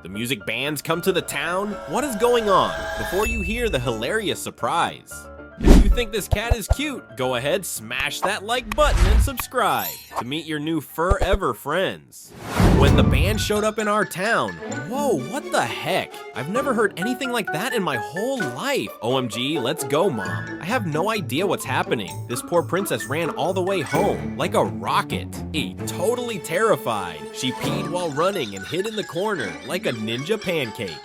The music bands come to the town? What is going on? Before you hear the hilarious surprise. If you think this cat is cute, go ahead, smash that like button and subscribe to meet your new forever friends. When the band showed up in our town, whoa, what the heck? I've never heard anything like that in my whole life. OMG, let's go, Mom. I have no idea what's happening. This poor princess ran all the way home, like a rocket. Totally terrified. She peed while running and hid in the corner, like a ninja pancake.